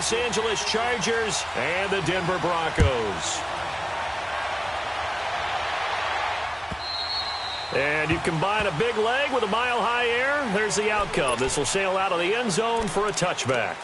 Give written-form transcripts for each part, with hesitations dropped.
Los Angeles Chargers and the Denver Broncos. And you combine a big leg with a mile-high air, there's the outcome. This will sail out of the end zone for a touchback.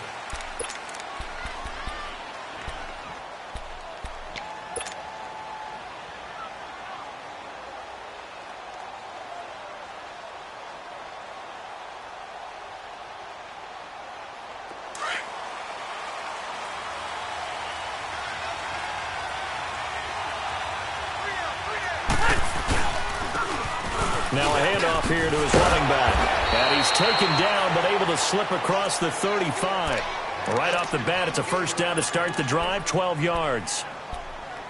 Now a handoff here to his running back. And he's taken down but able to slip across the 35. Right off the bat, it's a first down to start the drive, 12 yards.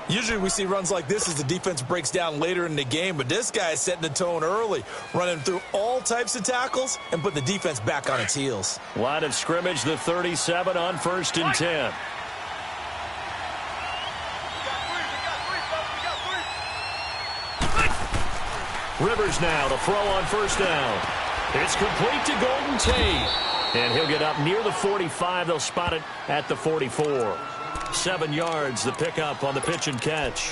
Usually we see runs like this as the defense breaks down later in the game, but this guy is setting the tone early, running through all types of tackles and put the defense back on its heels. Line of scrimmage, the 37 on 1st and 10. Rivers now to throw on 1st down. It's complete to Golden Tate. And he'll get up near the 45. They'll spot it at the 44. 7 yards, the pickup on the pitch and catch.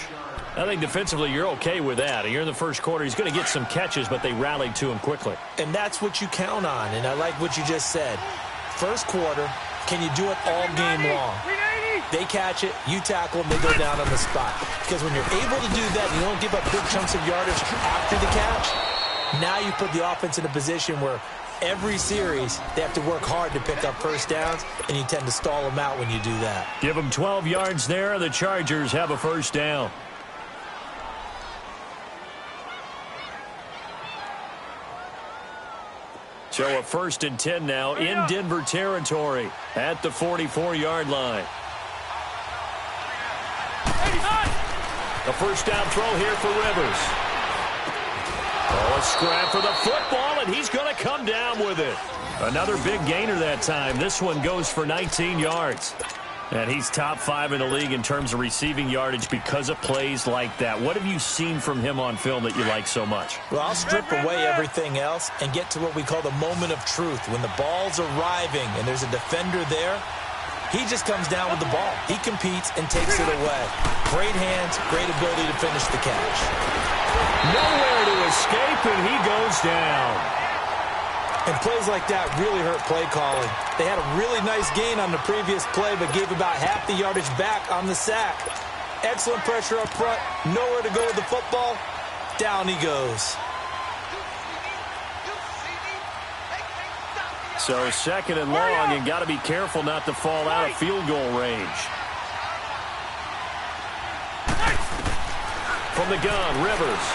I think defensively you're okay with that. You're in the first quarter. He's going to get some catches, but they rallied to him quickly. And that's what you count on, and I like what you just said. First quarter, can you do it all game long? They catch it, you tackle them, they go down on the spot. Because when you're able to do that, you don't give up big chunks of yardage after the catch. Now you put the offense in a position where every series they have to work hard to pick up first downs, and you tend to stall them out when you do that. Give them 12 yards there. The Chargers have a first down. So a 1st and 10 now in Denver territory at the 44-yard line. A first down throw here for Rivers. Oh, a scrap for the football, and he's going to come down with it. Another big gainer that time. This one goes for 19 yards. And he's top 5 in the league in terms of receiving yardage because of plays like that. What have you seen from him on film that you like so much? Well, I'll strip away everything else and get to what we call the moment of truth. When the ball's arriving and there's a defender there, he just comes down with the ball. He competes and takes it away. Great hands, great ability to finish the catch. Nowhere to escape, and he goes down. And plays like that really hurt play calling. They had a really nice gain on the previous play, but gave about half the yardage back on the sack. Excellent pressure up front. Nowhere to go with the football. Down he goes. So 2nd and long, and got to be careful not to fall out of field goal range. From the gun, Rivers.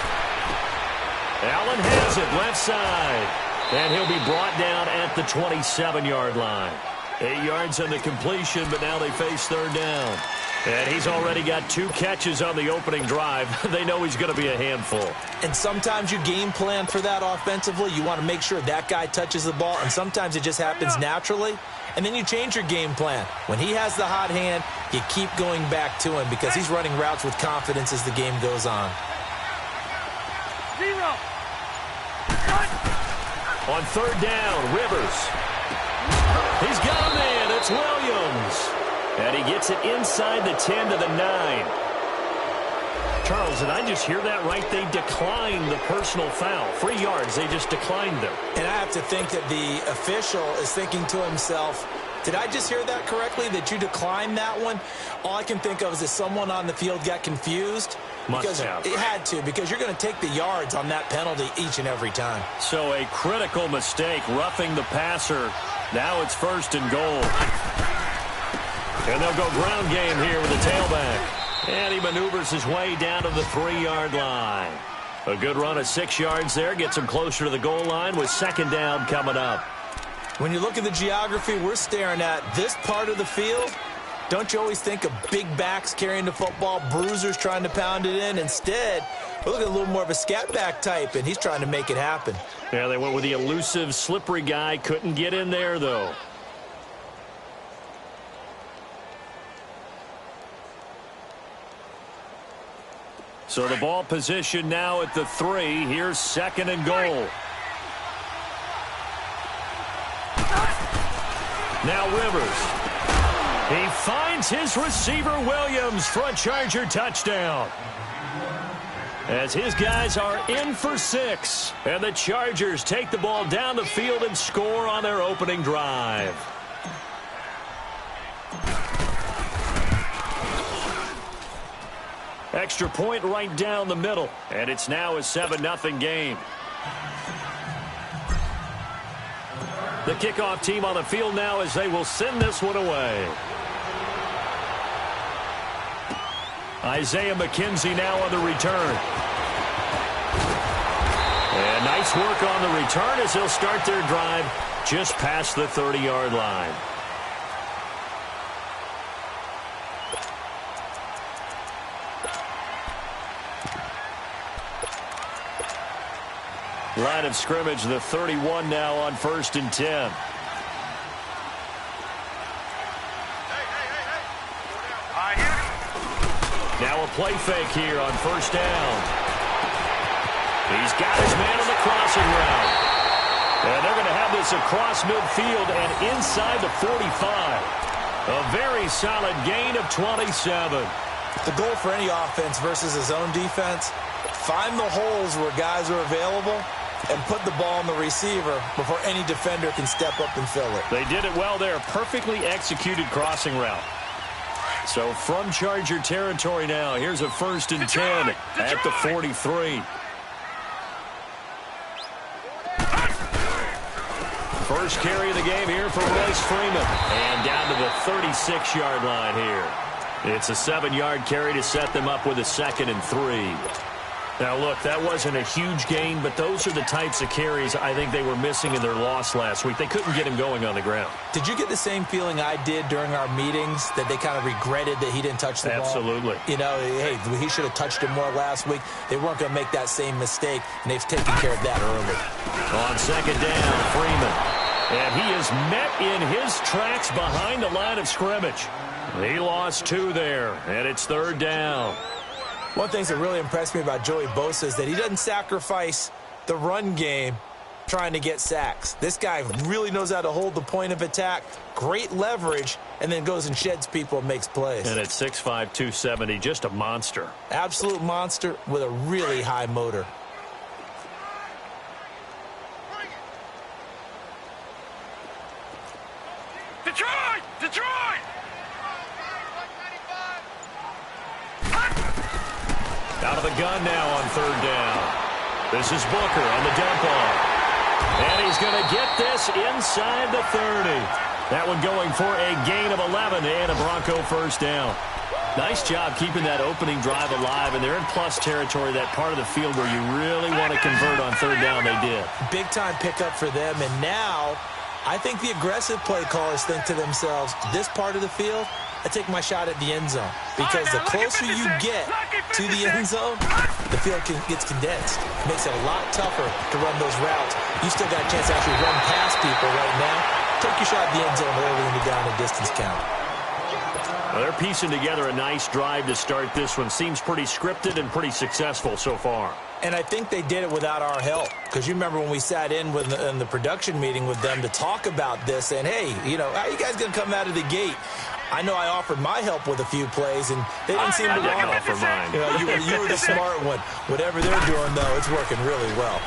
Allen has it, left side. And he'll be brought down at the 27-yard line. 8 yards on the completion, but now they face 3rd down. And he's already got 2 catches on the opening drive. They know he's going to be a handful. And sometimes you game plan for that offensively. You want to make sure that guy touches the ball, and sometimes it just happens naturally. And then you change your game plan. When he has the hot hand, you keep going back to him because he's running routes with confidence as the game goes on. On 3rd down, Rivers. He's got a man. It's Williams. And he gets it inside the 10 to the 9. Charles, did I just hear that right? They declined the personal foul. 3 yards, they just declined them. And I have to think that the official is thinking to himself, did I just hear that correctly, that you declined that one? All I can think of is that someone on the field got confused. Must have. It had to, because you're going to take the yards on that penalty each and every time. So a critical mistake, roughing the passer. Now it's 1st and goal. And they'll go ground game here with the tailback. And he maneuvers his way down to the 3-yard line. A good run of 6 yards there. Gets him closer to the goal line with 2nd down coming up. When you look at the geography we're staring at, this part of the field, don't you always think of big backs carrying the football, bruisers trying to pound it in? Instead, we're looking at a little more of a scat back type, and he's trying to make it happen. Yeah, they went with the elusive, slippery guy. Couldn't get in there, though. So the ball position now at the 3. Here's 2nd and goal. Now Rivers. He finds his receiver, Williams, for a Charger touchdown. As his guys are in for 6. And the Chargers take the ball down the field and score on their opening drive. Extra point right down the middle. And it's now a 7-0 game. The kickoff team on the field now as they will send this one away. Isaiah McKenzie now on the return. And nice work on the return as they'll start their drive just past the 30-yard line. Line of scrimmage, the 31 now on 1st and 10. Now a play fake here on 1st down. He's got his man on the crossing route. And they're going to have this across midfield and inside the 45. A very solid gain of 27. The goal for any offense versus his own defense, find the holes where guys are available and put the ball on the receiver before any defender can step up and fill it. They did it well there. Perfectly executed crossing route. So from Charger territory now, here's a 1st and 10 at the 43. First carry of the game here for Royce Freeman. And down to the 36-yard line here. It's a 7-yard carry to set them up with a 2nd and 3. Now, look, that wasn't a huge gain, but those are the types of carries I think they were missing in their loss last week. They couldn't get him going on the ground. Did you get the same feeling I did during our meetings, that they kind of regretted that he didn't touch the ball? Absolutely. You know, hey, he should have touched it more last week. They weren't going to make that same mistake, and they've taken care of that early. On 2nd down, Freeman. And he is met in his tracks behind the line of scrimmage. He lost 2 there, and it's 3rd down. One thing that really impressed me about Joey Bosa is that he doesn't sacrifice the run game trying to get sacks. This guy really knows how to hold the point of attack, great leverage, and then goes and sheds people and makes plays. And at 6'5", 270, just a monster. Absolute monster with a really high motor. Detroit! Detroit! Out of the gun now on 3rd down. This is Booker on the dump off. And he's going to get this inside the 30. That one going for a gain of 11 and a Bronco 1st down. Nice job keeping that opening drive alive, and they're in plus territory, that part of the field where you really want to convert on 3rd down. They did. Big-time pickup for them, and now I think the aggressive play callers think to themselves, this part of the field, I take my shot at the end zone, because the closer you get to the end zone, the field gets condensed. It makes it a lot tougher to run those routes. You still got a chance to actually run past people right now. Take your shot at the end zone early in the down and distance count. Well, they're piecing together a nice drive to start this one. Seems pretty scripted and pretty successful so far. And I think they did it without our help, because you remember when we sat in the production meeting with them to talk about this, and hey, you know, how are you guys going to come out of the gate? I know I offered my help with a few plays, and they didn't seem to want to offer mine. You know, you were the smart one. Whatever they're doing, though, it's working really well.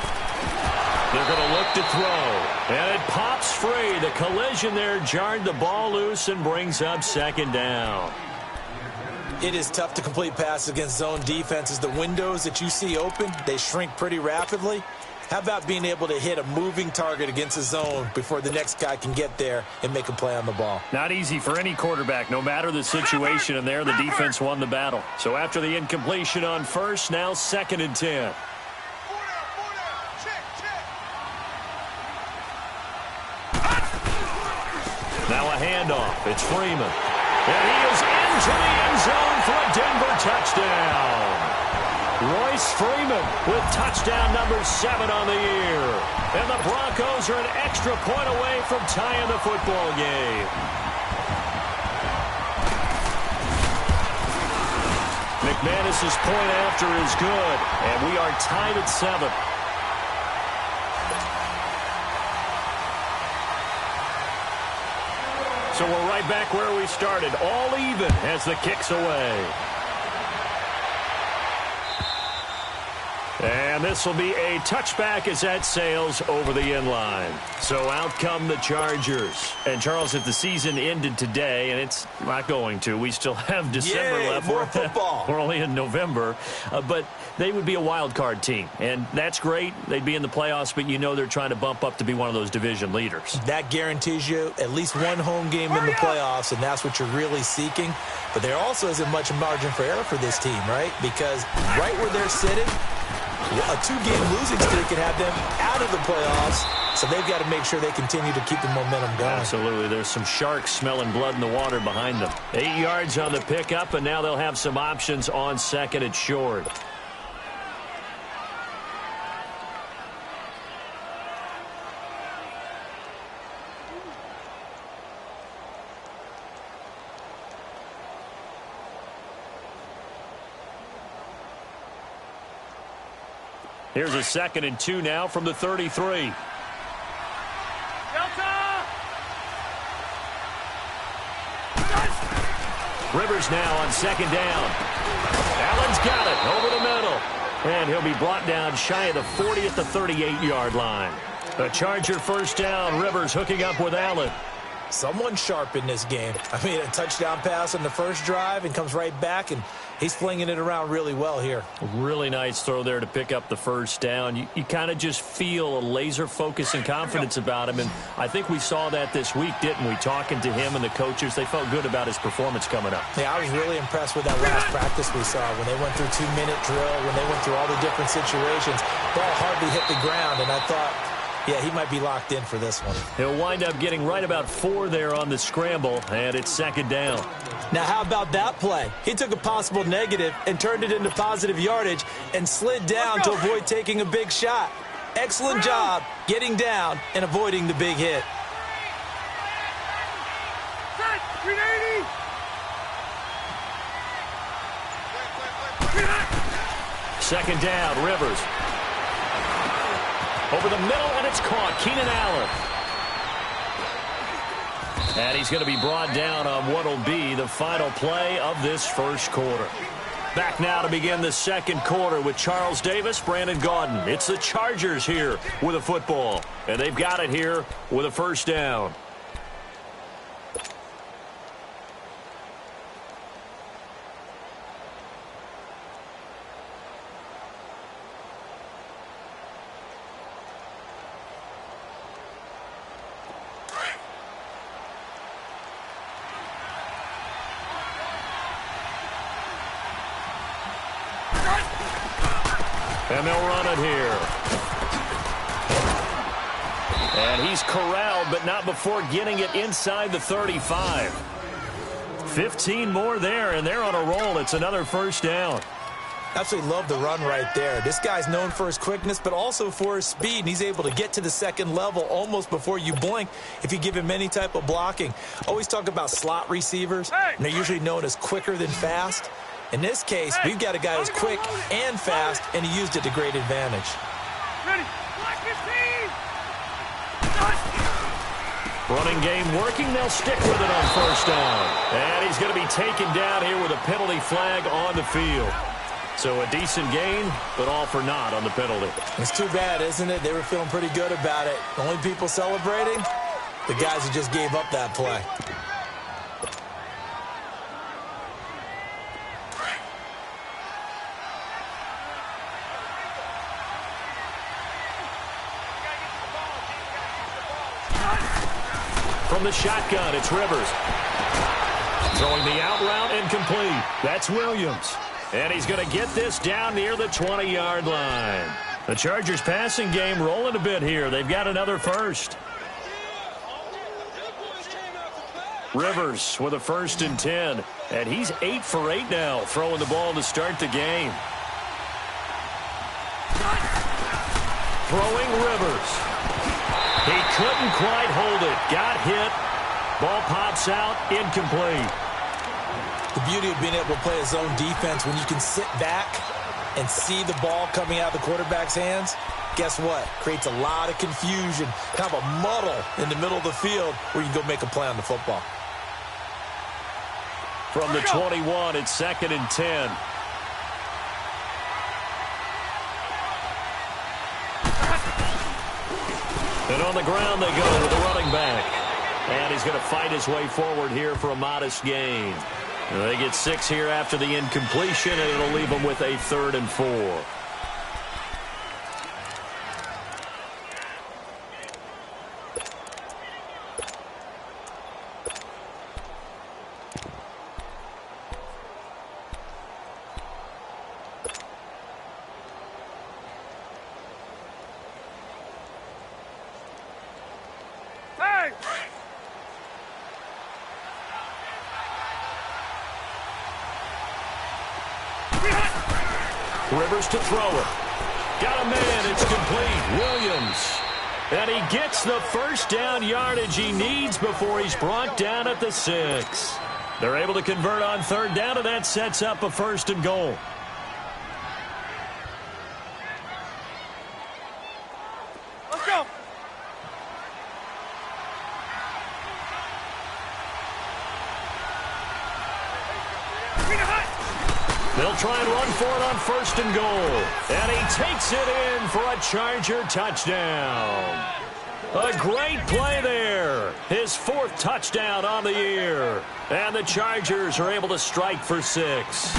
They're going to look to throw, and it pops free. The collision there jarred the ball loose and brings up 2nd down. It is tough to complete passes against zone defenses. The windows that you see open, they shrink pretty rapidly. How about being able to hit a moving target against a zone before the next guy can get there and make a play on the ball? Not easy for any quarterback, no matter the situation, and there the defense won the battle. So after the incompletion on 1st, now 2nd and 10. Now a handoff. It's Freeman. And he is into the end zone for a Denver touchdown. Royce Freeman with touchdown number 7 on the year. And the Broncos are an extra point away from tying the football game. McManus's point after is good, and we are tied at 7. So we're right back where we started, all even as the kick's away. And this will be a touchback as that sails over the inline. So out come the Chargers. And, Charles, if the season ended today, and it's not going to, we still have December left. More football. We're only in November. But they would be a wild card team. And that's great. They'd be in the playoffs, but you know they're trying to bump up to be one of those division leaders. That guarantees you at least one home game in the playoffs, and that's what you're really seeking. But there also isn't much margin for error for this team, right? Because right where they're sitting, a two-game losing streak could have them out of the playoffs, so they've got to make sure they continue to keep the momentum going. Absolutely. There's some sharks smelling blood in the water behind them. 8 yards on the pickup, and now they'll have some options on second and short. Here's a 2nd and 2 now from the 33. Rivers now on 2nd down. Allen's got it over the middle. And he'll be brought down shy of the 40 at the 38-yard line. A Charger first down. Rivers hooking up with Allen. Someone sharp in this game. I mean, a touchdown pass on the first drive and comes right back, and he's flinging it around really well here. Really nice throw there to pick up the first down. You kind of just feel a laser focus and confidence about him, and I think we saw that this week, didn't we? Talking to him and the coaches, they felt good about his performance coming up. Yeah, I was really impressed with that last practice we saw when they went through 2-minute drill, when they went through all the different situations. Ball hardly hit the ground, and I thought, yeah, he might be locked in for this one. He'll wind up getting right about 4 there on the scramble, and it's 2nd down. Now, how about that play? He took a possible negative and turned it into positive yardage and slid down to avoid taking a big shot. Excellent job getting down and avoiding the big hit. Second down, Rivers. Over the middle, and it's caught. Keenan Allen. And he's going to be brought down on what will be the final play of this first quarter. Back now to begin the second quarter with Charles Davis, Brandon Gaudin. It's the Chargers here with a football, and they've got it here with a first down. And they'll run it here. And he's corralled, but not before getting it inside the 35. 15 more there, and they're on a roll. It's another first down. Absolutely love the run right there. This guy's known for his quickness, but also for his speed, and he's able to get to the second level almost before you blink if you give him any type of blocking. Always talk about slot receivers, and they're usually known as quicker than fast. In this case, we've got a guy who's quick and fast, and he used it to great advantage. Running game working. They'll stick with it on first down. And he's going to be taken down here with a penalty flag on the field. So a decent gain, but all for naught on the penalty. It's too bad, isn't it? They were feeling pretty good about it. The only people celebrating, the guys who just gave up that play. From the shotgun, it's Rivers. Throwing the out route incomplete. That's Williams. And he's going to get this down near the 20-yard line. The Chargers passing game rolling a bit here. They've got another first. Rivers with a 1st and 10. And he's 8 for 8 now, throwing the ball to start the game. Throwing Rivers. He couldn't quite hold it. Got hit. Ball pops out. Incomplete. The beauty of being able to play his own defense, when you can sit back and see the ball coming out of the quarterback's hands, guess what? Creates a lot of confusion, kind of a muddle in the middle of the field where you can go make a play on the football. From the 21, it's 2nd and 10. And on the ground they go with the running back. And he's going to fight his way forward here for a modest gain. They get 6 here after the incompletion, and it'll leave them with a 3rd and 4. Rivers to throw it. Got a man. It's complete. Williams. And he gets the first down yardage he needs before he's brought down at the 6. They're able to convert on 3rd down, and that sets up a 1st and goal. Let's go. They'll try and run for it on 1st and goal. And he takes it in for a Charger touchdown. A great play there. His 4th touchdown on the year. And the Chargers are able to strike for 6.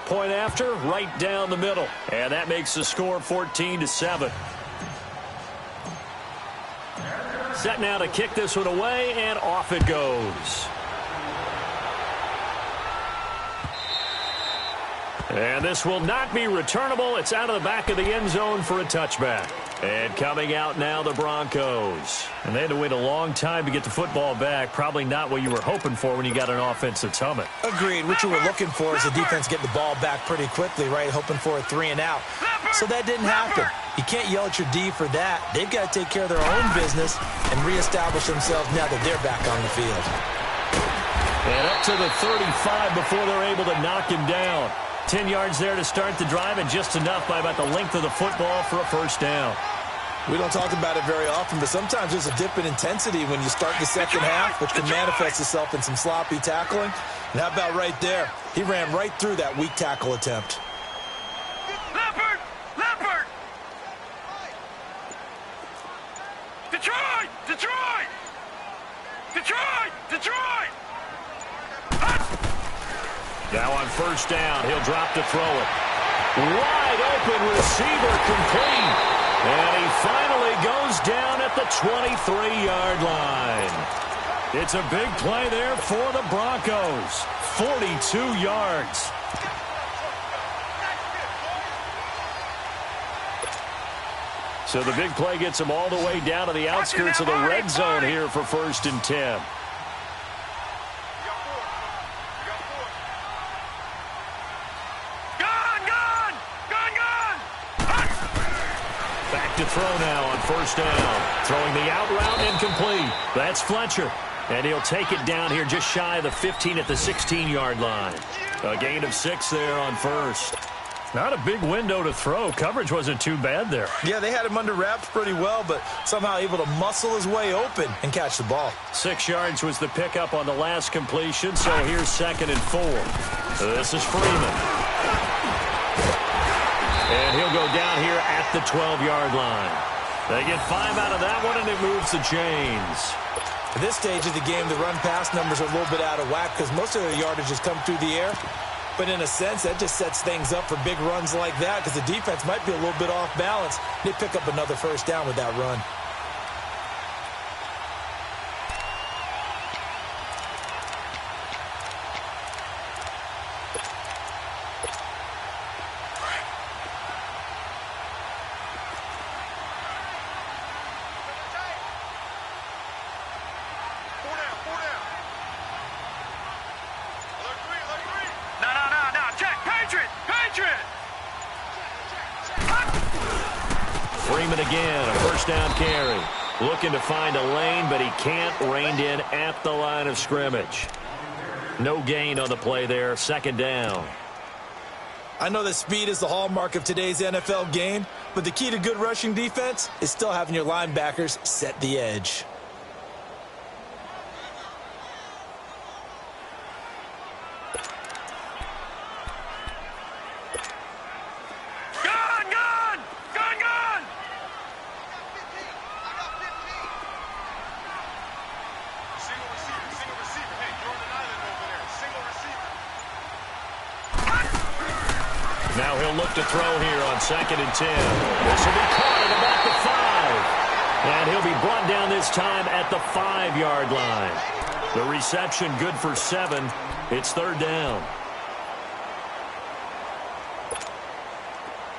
Point after, right down the middle. And that makes the score 14-7. Set now to kick this one away, and off it goes. And this will not be returnable. It's out of the back of the end zone for a touchback. And coming out now, the Broncos. And they had to wait a long time to get the football back. Probably not what you were hoping for when you got an offense that's humming. Agreed. What you were looking for is the defense getting the ball back pretty quickly, right? Hoping for a 3 and out. So that didn't happen. You can't yell at your D for that. They've got to take care of their own business and reestablish themselves now that they're back on the field. And up to the 35 before they're able to knock him down. 10 yards there to start the drive, and just enough by about the length of the football for a 1st down. We don't talk about it very often, but sometimes there's a dip in intensity when you start the second half, which can manifest itself in some sloppy tackling. And how about right there? He ran right through that weak tackle attempt. Leopard! Leopard! Detroit! Detroit! Detroit! Detroit! Now on 1st down, he'll drop to throw it. Wide open receiver complete. And he finally goes down at the 23-yard line. It's a big play there for the Broncos. 42 yards. So the big play gets him all the way down to the outskirts of the red zone here for 1st and 10. To throw now on 1st down. Throwing the out route incomplete. That's Fletcher. And he'll take it down here just shy of the 15 at the 16-yard line. A gain of 6 there on 1st. Not a big window to throw. Coverage wasn't too bad there. Yeah, they had him under wraps pretty well, but somehow able to muscle his way open and catch the ball. 6 yards was the pickup on the last completion, so here's 2nd and 4. This is Freeman. And he'll go down here at the 12-yard line. They get 5 out of that one, and it moves the chains. At this stage of the game, the run-pass numbers are a little bit out of whack because most of their yardage has come through the air. But in a sense, that just sets things up for big runs like that because the defense might be a little bit off balance. They pick up another 1st down with that run. Freeman again, a 1st down carry. Looking to find a lane, but he can't. Reined in at the line of scrimmage. No gain on the play there. 2nd down. I know that speed is the hallmark of today's NFL game, but the key to good rushing defense is still having your linebackers set the edge. Now he'll look to throw here on 2nd and 10. This will be caught at about the 5. And he'll be brought down this time at the 5-yard line. The reception good for 7. It's 3rd down.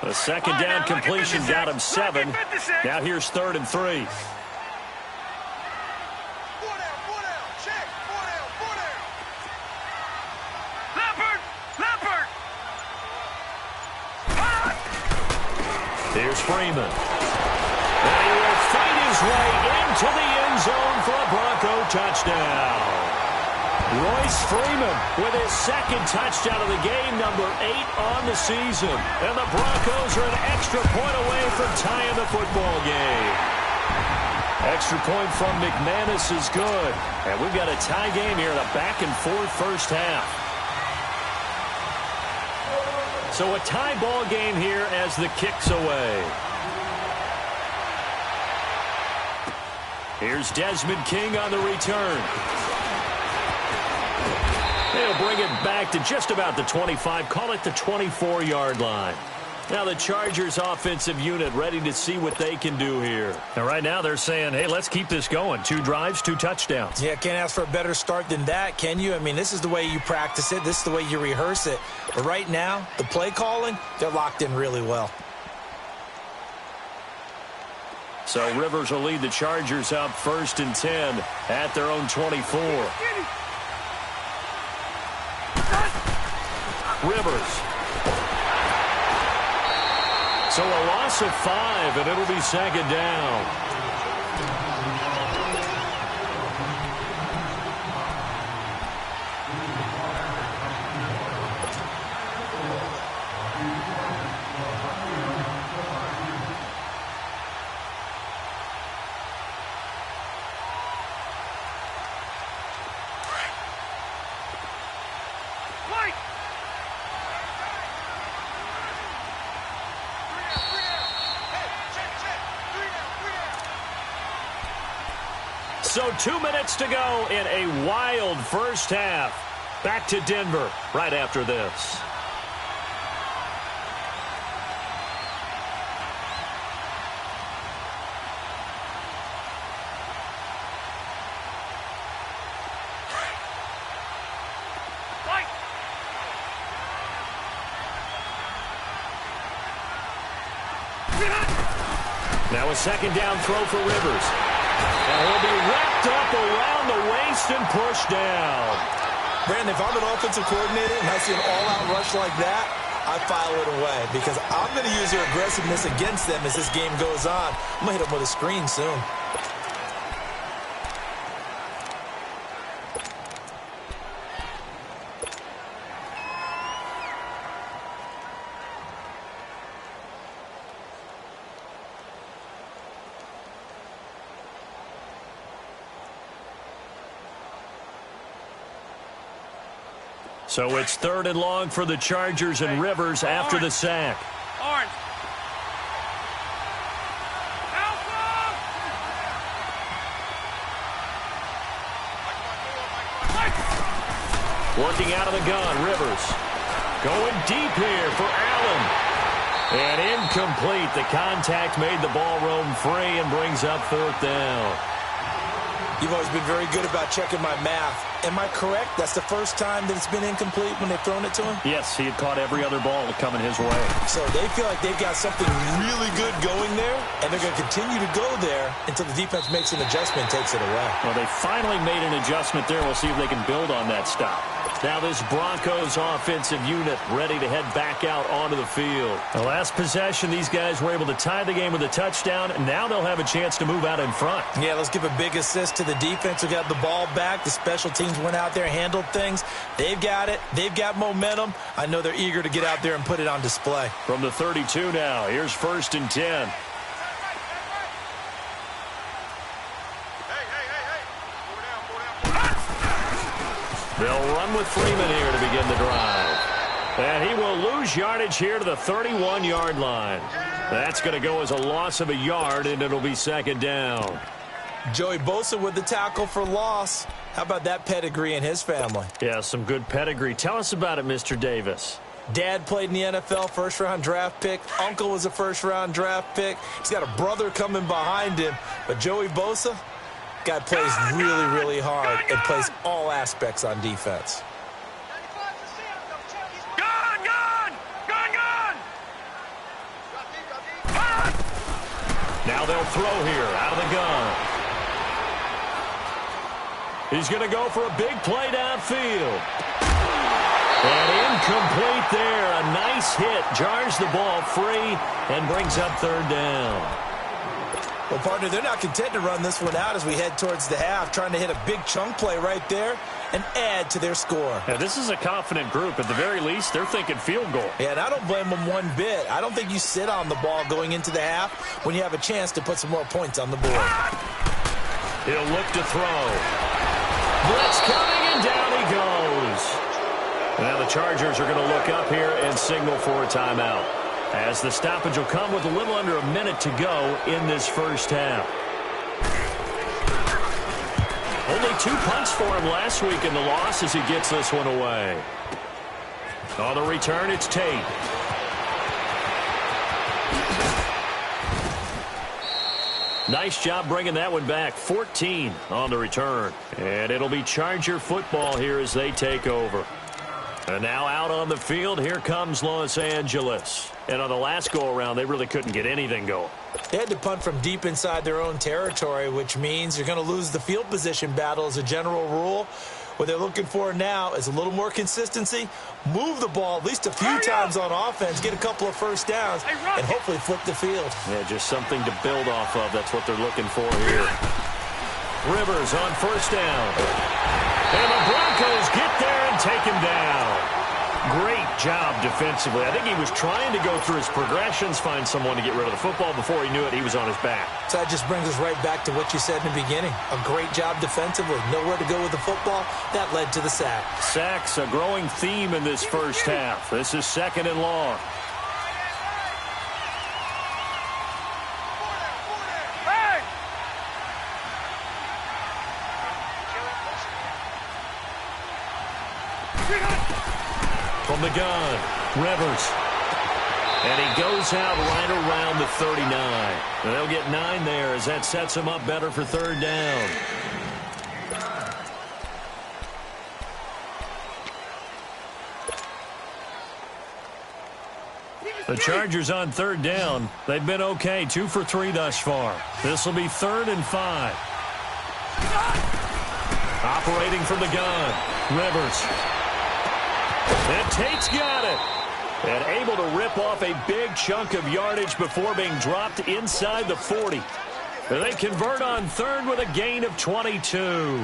The 2nd down completion got him 7. Now here's 3rd and 3. Here's Freeman. And he will fight his way into the end zone for a Bronco touchdown. Royce Freeman with his 2nd touchdown of the game, number 8 on the season. And the Broncos are an extra point away from tying the football game. Extra point from McManus is good. And we've got a tie game here in a back-and-forth first half. So a tie ball game here as the kick's away. Here's Desmond King on the return. They'll bring it back to just about the 25, call it the 24-yard line. Now the Chargers offensive unit ready to see what they can do here. And right now they're saying, hey, let's keep this going. 2 drives, 2 touchdowns. Yeah, can't ask for a better start than that, can you? I mean, this is the way you practice it. This is the way you rehearse it. But right now, the play calling, they're locked in really well. So Rivers will lead the Chargers up 1st and 10 at their own 24. Rivers. So a loss of 5, and it'll be 2nd down. So 2 minutes to go in a wild first half. Back to Denver right after this. Now a 2nd down throw for Rivers. And he'll be wrapped up around the waist and pushed down. Brandon, if I'm an offensive coordinator and I see an all-out rush like that, I file it away because I'm going to use their aggressiveness against them as this game goes on. I'm going to hit them with a screen soon. So it's 3rd and long for the Chargers and Rivers after the sack. Orange. Working out of the gun, Rivers. Going deep here for Allen. And incomplete. The contact made the ball roam free and brings up 4th down. You've always been very good about checking my math. Am I correct? That's the first time that it's been incomplete when they've thrown it to him? Yes, he had caught every other ball coming his way. So they feel like they've got something really good going there, and they're going to continue to go there until the defense makes an adjustment and takes it away. Well, they finally made an adjustment there. We'll see if they can build on that stop. Now this Broncos offensive unit ready to head back out onto the field. The last possession, these guys were able to tie the game with a touchdown, and now they'll have a chance to move out in front. Yeah, let's give a big assist to the defense who got the ball back. The special teams went out there, handled things. They've got it. They've got momentum. I know they're eager to get out there and put it on display. From the 32 now, here's 1st and 10. They'll run with Freeman here to begin the drive. And he will lose yardage here to the 31-yard line. That's going to go as a loss of a yard, and it'll be 2nd down. Joey Bosa with the tackle for loss. How about that pedigree in his family? Yeah, some good pedigree. Tell us about it, Mr. Davis. Dad played in the NFL, first-round draft pick. Uncle was a first-round draft pick. He's got a brother coming behind him. But Joey Bosa, guy plays really, really hard and plays all aspects on defense. Now they'll throw here out of the gun. He's going to go for a big play downfield. And incomplete there. A nice hit. Jars the ball free and brings up third down. Well, partner, they're not content to run this one out as we head towards the half, trying to hit a big chunk play right there and add to their score. Yeah, this is a confident group. At the very least, they're thinking field goal. Yeah, and I don't blame them one bit. I don't think you sit on the ball going into the half when you have a chance to put some more points on the board. He'll look to throw. Blitz coming, and down he goes. Now the Chargers are going to look up here and signal for a timeout, as the stoppage will come with a little under a minute to go in this first half. Only 2 punts for him last week in the loss as he gets this one away. On the return, it's Tate. Nice job bringing that one back. 14 on the return. And it'll be Charger football here as they take over. And now out on the field, here comes Los Angeles. And on the last go-around, they really couldn't get anything going. They had to punt from deep inside their own territory, which means you're going to lose the field position battle as a general rule. What they're looking for now is a little more consistency, move the ball at least a few times on offense, get a couple of first downs, and hopefully flip the field. Yeah, just something to build off of. That's what they're looking for here. Rivers on first down. And the Broncos get there and take him down. Great job defensively. I think he was trying to go through his progressions, find someone to get rid of the football. Before he knew it, he was on his back. So that just brings us right back to what you said in the beginning. A great job defensively. Nowhere to go with the football. That led to the sack. Sacks, a growing theme in this first half. This is 2nd and long. From the gun, Rivers. And he goes out right around the 39. And they'll get 9 there as that sets him up better for third down. The Chargers on third down. They've been okay, 2 for 3 thus far. This will be 3rd and 5. Operating from the gun, Rivers. And Tate's got it. And able to rip off a big chunk of yardage before being dropped inside the 40. And they convert on third with a gain of 22.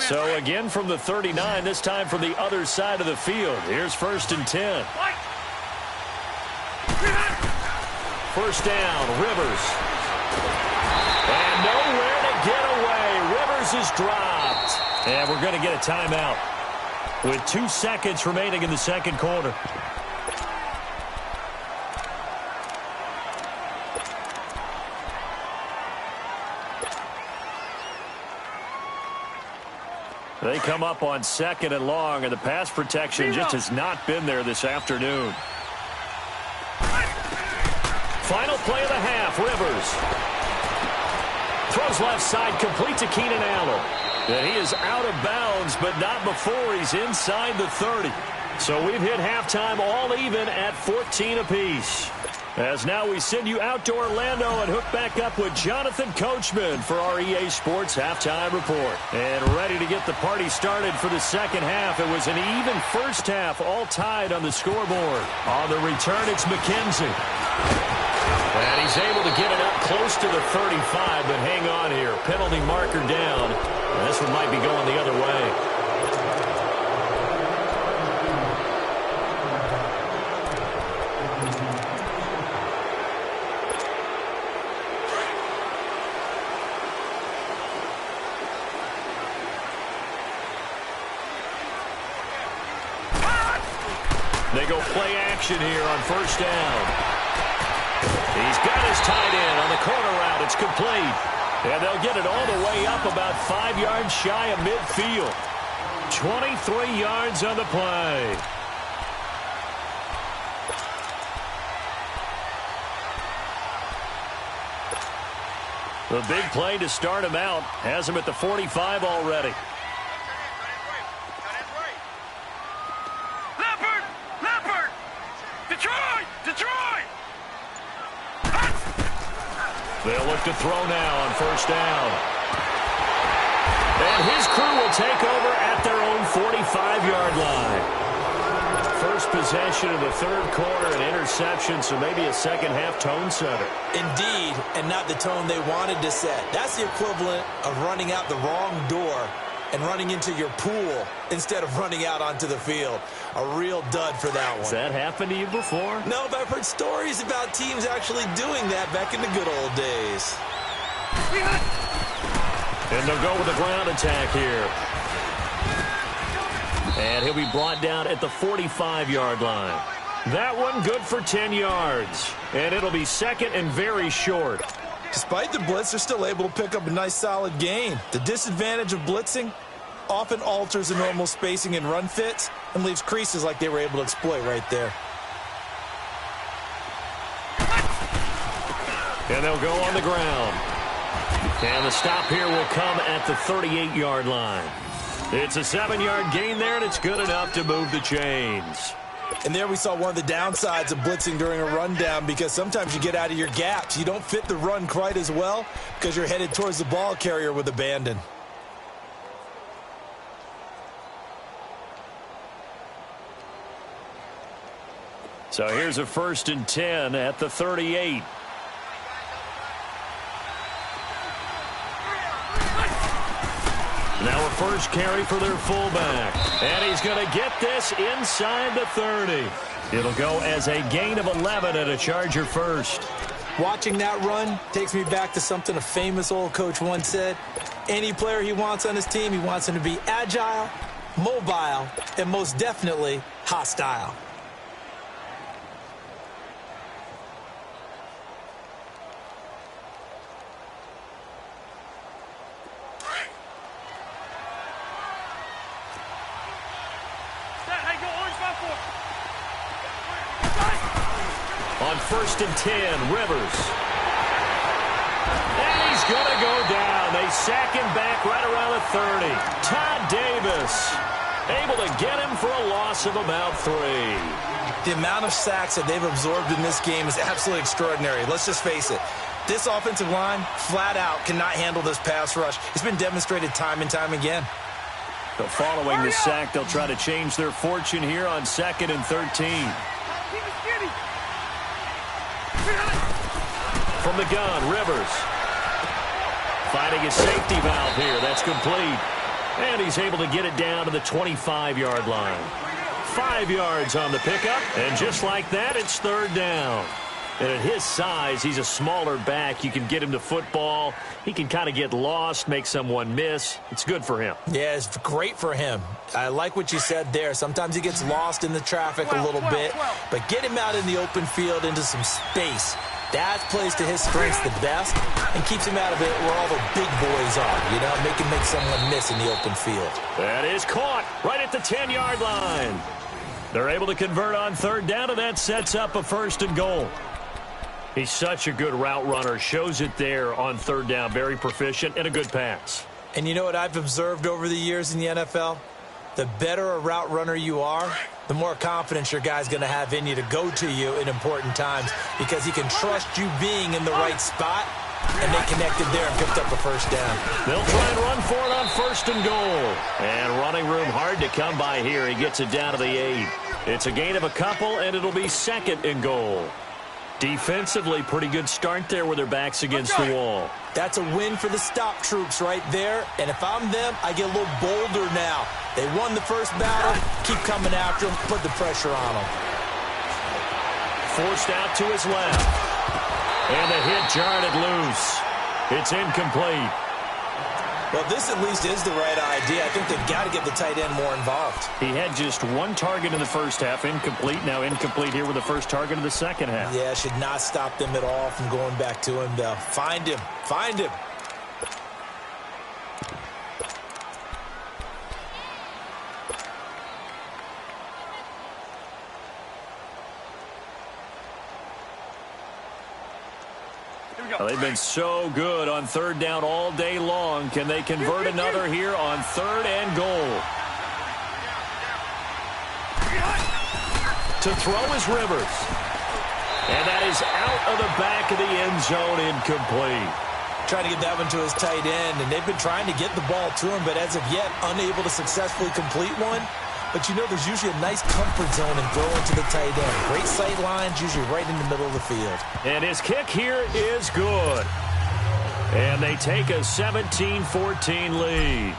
So again from the 39, this time from the other side of the field. Here's 1st and 10. First down, Rivers. And nowhere to get away. Rivers is dropped. And we're going to get a timeout with 2 seconds remaining in the second quarter. They come up on 2nd and long, and the pass protection just has not been there this afternoon. Final play of the half, Rivers. Throws left side, complete to Keenan Allen. And he is out of bounds, but not before he's inside the 30. So we've hit halftime all even at 14 apiece. As now we send you out to Orlando and hook back up with Jonathan Coachman for our EA Sports Halftime Report. And ready to get the party started for the second half. It was an even first half, all tied on the scoreboard. On the return, it's McKenzie. And he's able to get it up close to the 35, but hang on here. Penalty marker down. And this one might be going the other way. play action here on first down. He's got his tight end on the corner route. It's complete. And they'll get it all the way up about 5 yards shy of midfield. 23 yards on the play. The big play to start him out has him at the 45 already. Leopard! Detroit! They'll look to throw now on first down. And his crew will take over at their own 45-yard line. First possession of the third quarter, an interception, so maybe a second-half tone setter. Indeed, and not the tone they wanted to set. That's the equivalent of running out the wrong door and running into your pool instead of running out onto the field. A real dud for that one. Has that happened to you before? No, but I've heard stories about teams actually doing that back in the good old days. And they'll go with a ground attack here. And he'll be brought down at the 45-yard line. That one good for 10 yards. And it'll be second and very short. Despite the blitz, they're still able to pick up a nice, solid gain. The disadvantage of blitzing often alters the normal spacing and run fits and leaves creases like they were able to exploit right there. And they'll go on the ground. And the stop here will come at the 38-yard line. It's a 7-yard gain there, and it's good enough to move the chains. And there we saw one of the downsides of blitzing during a rundown, because sometimes you get out of your gaps. You don't fit the run quite as well because you're headed towards the ball carrier with abandon. So here's a 1st and 10 at the 38. Now a first carry for their fullback. And he's going to get this inside the 30. It'll go as a gain of 11 and a Charger first. Watching that run takes me back to something a famous old coach once said. Any player he wants on his team, he wants him to be agile, mobile, and most definitely hostile. On 1st and 10, Rivers. And he's going to go down. They sack him back right around the 30. Todd Davis able to get him for a loss of about 3. The amount of sacks that they've absorbed in this game is absolutely extraordinary. Let's just face it. This offensive line, flat out, cannot handle this pass rush. It's been demonstrated time and time again. But following the sack, they'll try to change their fortune here on 2nd and 13. From the gun, Rivers. Finding a safety valve here. That's complete. And he's able to get it down to the 25-yard line. 5 yards on the pickup. And just like that, it's 3rd down. And at his size, he's a smaller back. You can get him to football. He can kind of get lost, make someone miss. It's good for him. Yeah, it's great for him. I like what you said there. Sometimes he gets lost in the traffic a little bit. But get him out in the open field into some space. That plays to his strengths the best and keeps him out of it where all the big boys are, you know, make him make someone miss in the open field. That is caught right at the 10-yard line. They're able to convert on 3rd down, and that sets up a 1st and goal. He's such a good route runner. Shows it there on 3rd down. Very proficient and a good pass. And you know what I've observed over the years in the NFL? The better a route runner you are, the more confidence your guy's going to have in you to go to you in important times, because he can trust you being in the right spot, and they connected there and picked up a 1st down. They'll try and run for it on 1st and goal. And running room hard to come by here. He gets it down to the 8. It's a gain of a couple, and it'll be 2nd and goal. Defensively, pretty good start there with their backs against the wall. That's a win for the stop troops right there. And if I'm them, I get a little bolder now. They won the first battle. Keep coming after them. Put the pressure on them. Forced out to his left. And the hit jarred it loose. It's incomplete. Well, this at least is the right idea. I think they've got to get the tight end more involved. He had just one target in the first half, incomplete. Now incomplete here with the first target of the second half. Yeah, should not stop them at all from going back to him, though. Find him. Find him. Well, they've been so good on third down all day long. Can they convert another here on third and goal? To throw is Rivers. And that is out of the back of the end zone, incomplete. Trying to get that one to his tight end, and they've been trying to get the ball to him, but as of yet, unable to successfully complete one. But you know there's usually a nice comfort zone in throwing to the tight end. Great sight lines, usually right in the middle of the field. And his kick here is good. And they take a 17-14 lead.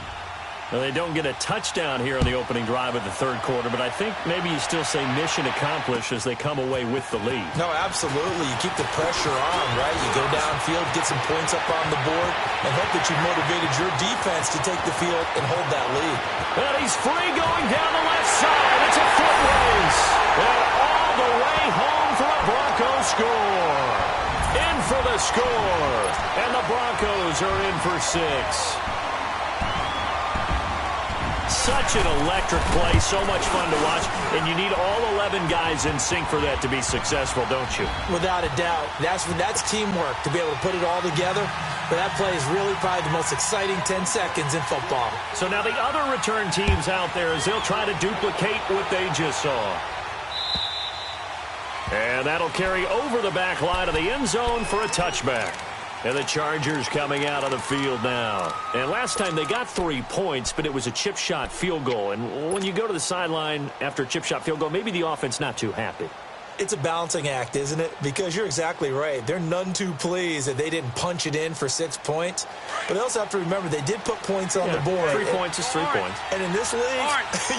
Now, they don't get a touchdown here on the opening drive of the third quarter, but I think maybe you still say mission accomplished as they come away with the lead. No, absolutely. You keep the pressure on, right? You go downfield, get some points up on the board, and hope that you motivated your defense to take the field and hold that lead. And he's free going down the left side. It's a foot race. And all the way home for a Broncos score. In for the score. And the Broncos are in for 6. Such an electric play, so much fun to watch, and you need all 11 guys in sync for that to be successful, don't you? Without a doubt. That's teamwork, to be able to put it all together. But that play is really probably the most exciting 10 seconds in football. So now the other return teams out there as they'll try to duplicate what they just saw. And that'll carry over the back line of the end zone for a touchback. And the Chargers coming out of the field now. And last time they got 3 points, but it was a chip shot field goal. And when you go to the sideline after a chip shot field goal, maybe the offense not too happy. It's a balancing act, isn't it? Because you're exactly right. They're none too pleased that they didn't punch it in for 6 points. But they also have to remember they did put points on the board. 3 points is 3 points. And in this league,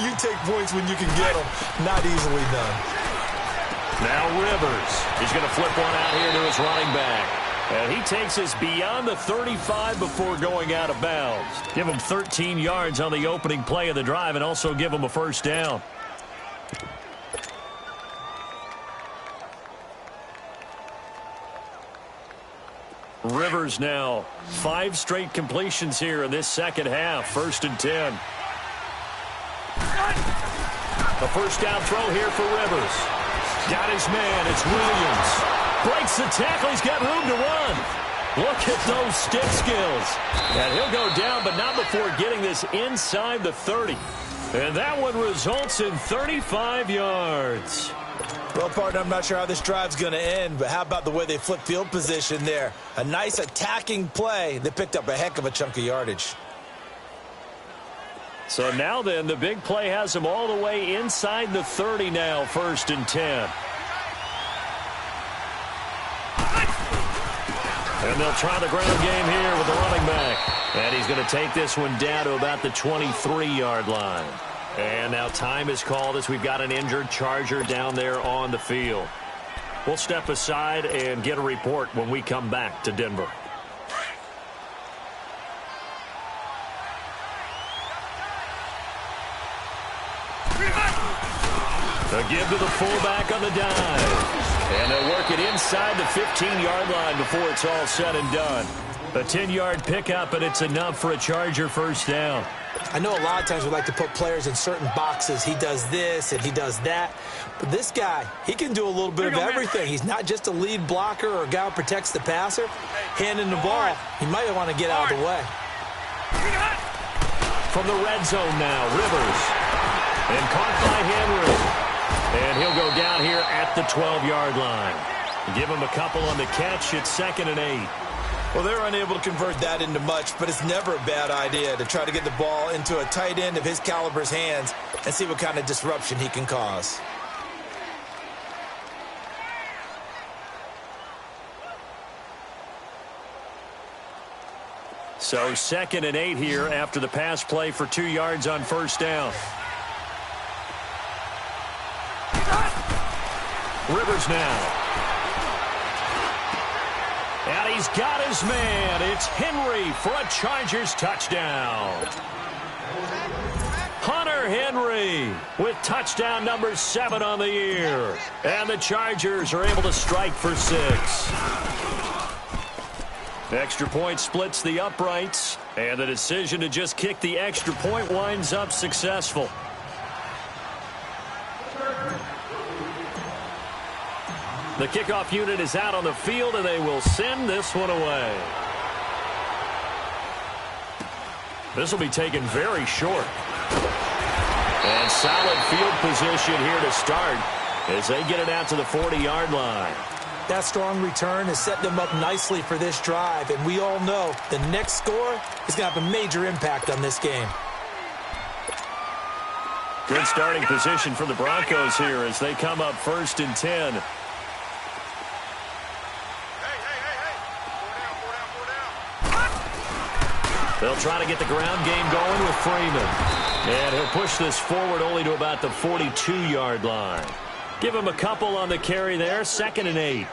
you take points when you can get them. Not easily done. Now Rivers. He's going to flip one out here to his running back. And he takes us beyond the 35 before going out of bounds. Give him 13 yards on the opening play of the drive and also give him a first down. Rivers now 5 straight completions here in this second half. 1st and 10. A first down throw here for Rivers. Got his man. It's Williams. Breaks the tackle. He's got room to run. Look at those stick skills. And he'll go down, but not before getting this inside the 30. And that one results in 35 yards. Well, partner, I'm not sure how this drive's going to end, but how about the way they flip field position there? A nice attacking play. They picked up a heck of a chunk of yardage. So now then, the big play has them all the way inside the 30 now, 1st and 10. And they'll try the ground game here with the running back. And he's going to take this one down to about the 23-yard line. And now time is called as we've got an injured Charger down there on the field. We'll step aside and get a report when we come back to Denver. A give to the fullback on the dive. And they'll work it inside the 15-yard line before it's all said and done. A 10-yard pickup, and it's enough for a Charger first down. I know a lot of times we like to put players in certain boxes. He does this and he does that. But this guy, he can do a little bit of everything. He's not just a lead blocker or a guy who protects the passer. Handing the ball, he might want to get out of the way. From the red zone now, Rivers. And caught by Henry. And he'll go down here at the 12-yard line. Give him a couple on the catch. It's 2nd and 8. Well, they're unable to convert that into much, but it's never a bad idea to try to get the ball into a tight end of his caliber's hands and see what kind of disruption he can cause. So 2nd and 8 here after the pass play for 2 yards on first down. Rivers now. And he he's got his man. It's Henry for a Chargers touchdown. Hunter Henry with touchdown number 7 on the year. And the Chargers are able to strike for 6. Extra point splits the uprights, and the decision to just kick the extra point winds up successful. The kickoff unit is out on the field, and they will send this one away. This will be taken very short. And solid field position here to start as they get it out to the 40-yard line. That strong return has set them up nicely for this drive, and we all know the next score is going to have a major impact on this game. Good starting position for the Broncos here as they come up 1st and 10. They'll try to get the ground game going with Freeman. And he'll push this forward only to about the 42-yard line. Give him a couple on the carry there, 2nd and 8.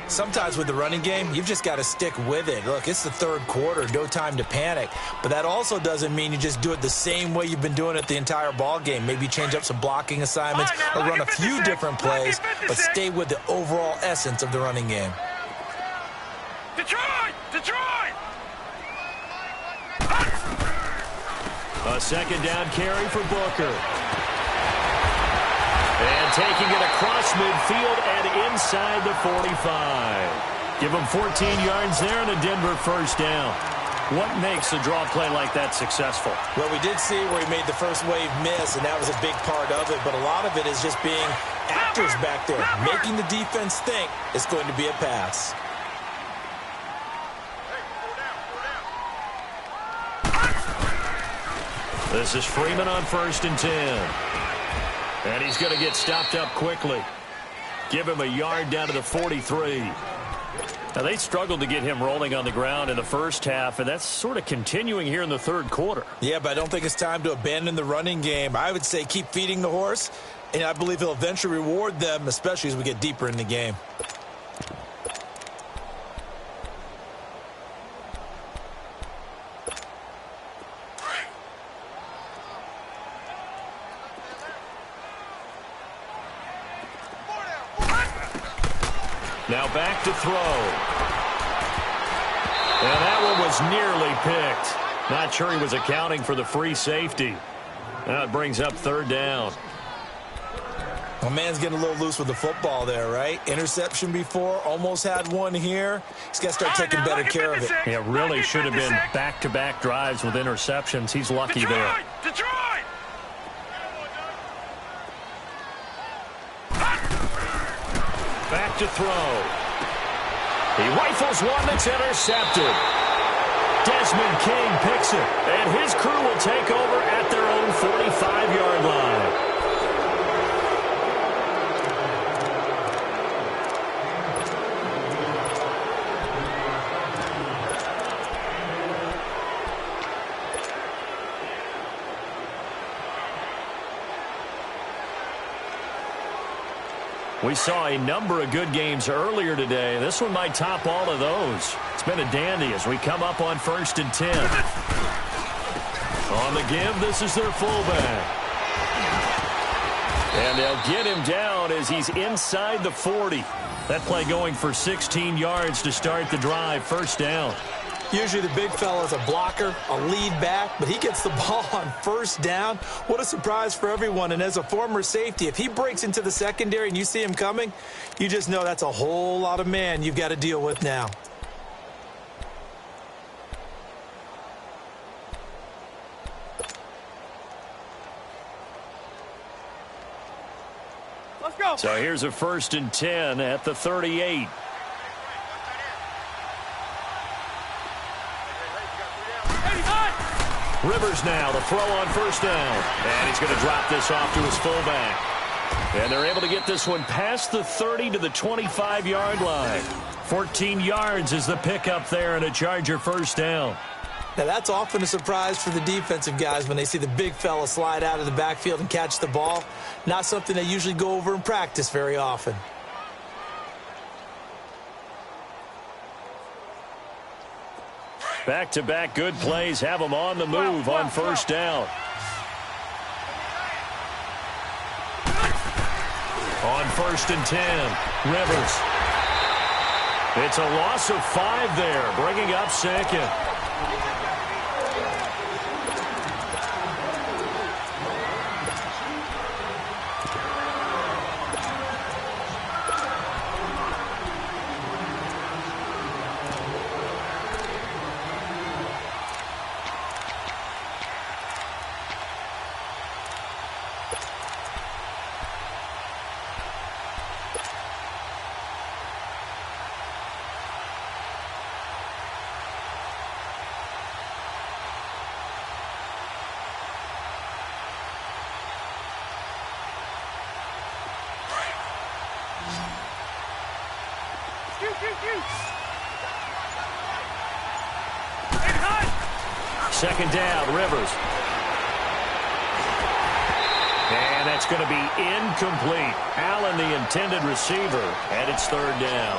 Sometimes with the running game, you've just got to stick with it. Look, it's the 3rd quarter, no time to panic. But that also doesn't mean you just do it the same way you've been doing it the entire ball game. Maybe change up some blocking assignments or run a few different plays, but stay with the overall essence of the running game. Detroit! Detroit! A 2nd down carry for Booker. And taking it across midfield and inside the 45. Give him 14 yards there and a Denver 1st down. What makes a draw play like that successful? Well, we did see where he made the first wave miss, and that was a big part of it. But a lot of it is just being actors back there, making the defense think it's going to be a pass. This is Freeman on 1st and 10. And he's going to get stopped up quickly. Give him a yard down to the 43. Now, they struggled to get him rolling on the ground in the first half, and that's sort of continuing here in the 3rd quarter. Yeah, but I don't think it's time to abandon the running game. I would say keep feeding the horse, and I believe he'll eventually reward them, especially as we get deeper in the game. Now back to throw. And that one was nearly picked. Not sure he was accounting for the free safety. Now it brings up 3rd down. My man's getting a little loose with the football there, right? Interception before, almost had one here. He's got to start taking better care of it. Yeah, really should have been back-to-back drives with interceptions. He's lucky there. Detroit! Back to throw. He rifles one that's intercepted. Desmond King picks it, and his crew will take over at their own 45-yard line. We saw a number of good games earlier today. This one might top all of those. It's been a dandy as we come up on 1st and 10. On the give, this is their fullback. And they'll get him down as he's inside the 40. That play going for 16 yards to start the drive. 1st down. Usually the big fella is a blocker, a lead back, but he gets the ball on 1st down. What a surprise for everyone. And as a former safety, if he breaks into the secondary and you see him coming, you just know that's a whole lot of man you've got to deal with now. Let's go. So here's a 1st and 10 at the 38. Rivers now, the throw on 1st down. And he's going to drop this off to his fullback. And they're able to get this one past the 30 to the 25-yard line. 14 yards is the pickup there and a Charger 1st down. Now, that's often a surprise for the defensive guys when they see the big fella slide out of the backfield and catch the ball. Not something they usually go over in practice very often. Back-to-back good plays have them on the move on first down. On 1st and 10, Rivers. It's a loss of 5 there, bringing up 2nd. Second down, Rivers. And that's going to be incomplete. Allen, the intended receiver, and it's 3rd down.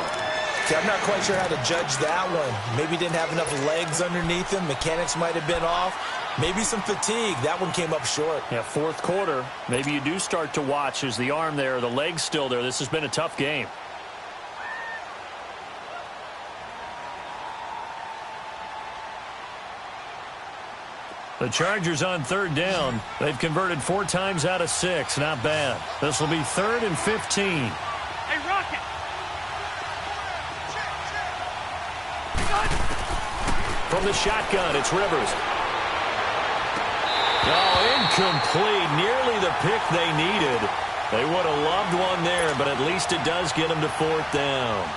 See, I'm not quite sure how to judge that one. Maybe didn't have enough legs underneath him. Mechanics might have been off. Maybe some fatigue. That one came up short. Yeah, 4th quarter. Maybe you do start to watch. Is the arm there, the leg's still there? This has been a tough game. The Chargers on 3rd down. They've converted 4 times out of 6. Not bad. This will be 3rd and 15. Hey, Rocket! From the shotgun, it's Rivers. Oh, incomplete. Nearly the pick they needed. They would have loved one there, but at least it does get them to 4th down.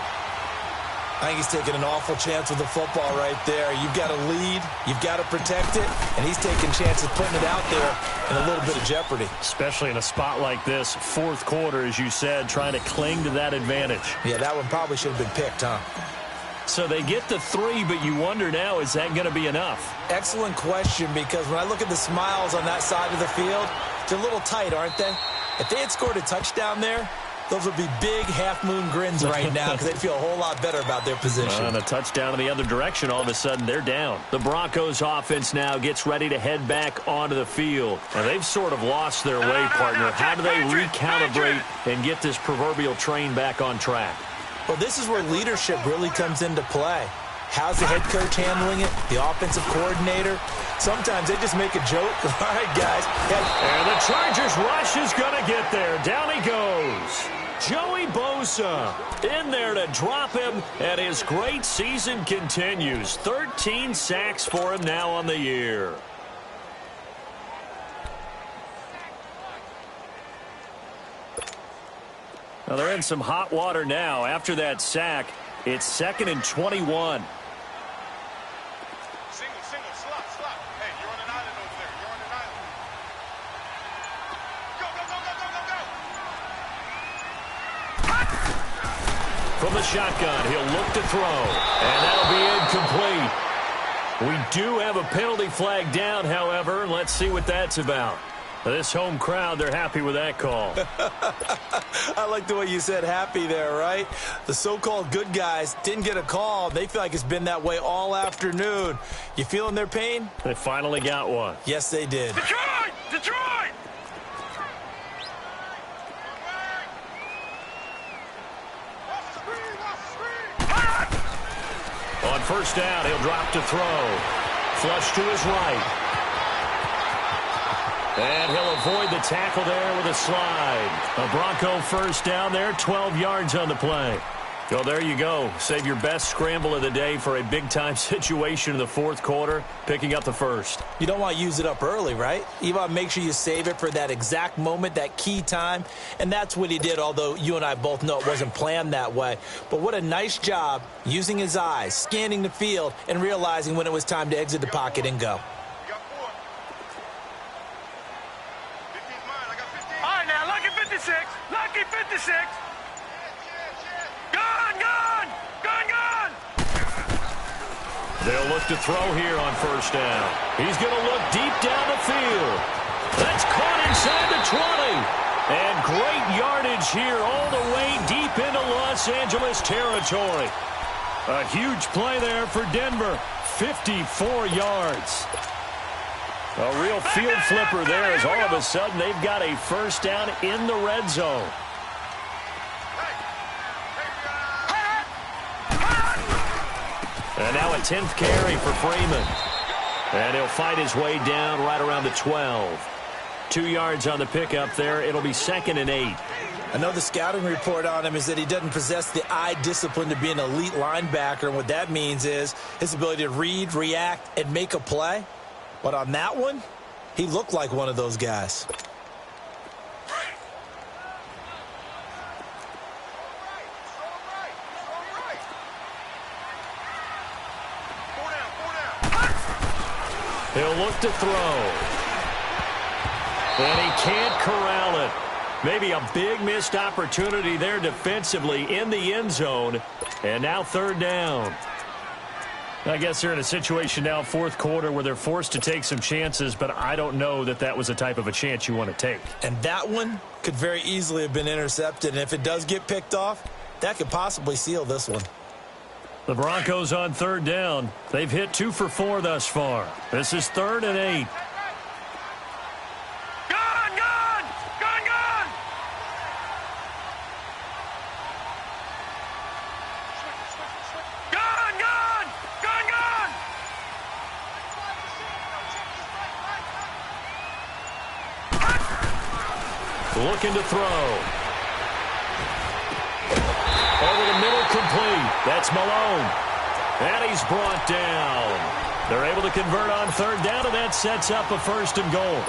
I think he's taking an awful chance with the football right there. You've got to lead. You've got to protect it. And he's taking chances putting it out there in a little bit of jeopardy. Especially in a spot like this, 4th quarter, as you said, trying to cling to that advantage. Yeah, that one probably should have been picked, huh? So they get the 3, but you wonder now, is that going to be enough? Excellent question, because when I look at the smiles on that side of the field, they're a little tight, aren't they? If they had scored a touchdown there, those would be big half-moon grins right now because they'd feel a whole lot better about their position. And a touchdown in the other direction, all of a sudden they're down. The Broncos offense now gets ready to head back onto the field. Now they've sort of lost their way, partner. How do they recalibrate and get this proverbial train back on track? Well, this is where leadership really comes into play. How's the head coach handling it? The offensive coordinator? Sometimes they just make a joke. All right, guys. And the Chargers rush is going to get there. Down he goes. Joey Bosa in there to drop him, and his great season continues. 13 sacks for him now on the year. Now they're in some hot water now. After that sack, it's 2nd and 21. From the shotgun, he'll look to throw, and that'll be incomplete. We do have a penalty flag down, however, and let's see what that's about. This home crowd, they're happy with that call. I like the way you said happy there, right? The so-called good guys didn't get a call. They feel like it's been that way all afternoon. You feeling their pain? They finally got one. Yes, they did. Detroit! Detroit! On first down, he'll drop to throw. Flush to his right. And he'll avoid the tackle there with a slide. A Bronco first down there, 12 yards on the play. So there you go. Save your best scramble of the day for a big-time situation in the 4th quarter, picking up the first. You don't want to use it up early, right? You want to make sure you save it for that exact moment, that key time. And that's what he did, although you and I both know it wasn't planned that way. But what a nice job using his eyes, scanning the field, and realizing when it was time to exit the pocket and go. All right, now, lucky 56. Lucky 56. Gone, gone! Gone, gone! They'll look to throw here on first down. He's going to look deep down the field. That's caught inside the 20. And great yardage here all the way deep into Los Angeles territory. A huge play there for Denver. 54 yards. A real field flipper there as all of a sudden they've got a first down in the red zone. And now a 10th carry for Freeman. And he'll fight his way down right around the 12. 2 yards on the pickup there. It'll be 2nd and 8. I know the scouting report on him is that he doesn't possess the eye discipline to be an elite linebacker. And what that means is his ability to read, react, and make a play. But on that one, he looked like one of those guys. He'll look to throw. And he can't corral it. Maybe a big missed opportunity there defensively in the end zone. And now 3rd down. I guess they're in a situation now, 4th quarter, where they're forced to take some chances, but I don't know that that was the type of a chance you want to take. And that one could very easily have been intercepted. And if it does get picked off, that could possibly seal this one. The Broncos on 3rd down. They've hit 2 for 4 thus far. This is 3rd and 8. Looking to throw. Over the middle, complete. That's Malone. And he's brought down. They're able to convert on 3rd down, and that sets up a 1st and goal.